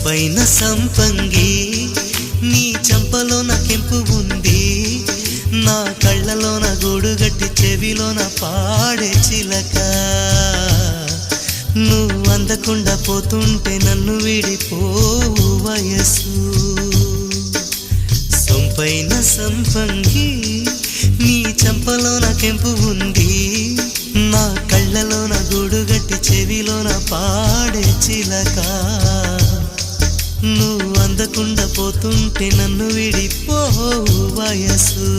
సొంపైన సంపంగి నీ చంపలోన కెంపు ఉంది, నా కళ్ళలోన గూడుగట్టి చెవిలోన పాడే చిలక. నువ్వు అందకుండా పోతుంటే నన్ను విడిపోవు వయసు. సొంపైన సంపంగి నీ చంపలోన కెంపు ఉంది, నా కళ్ళలోన గూడుగట్టి చెవిలోన పాడే చిలక. నువ్వు అందకుండా పోతుంటే నన్ను విడిపోవు వయసు.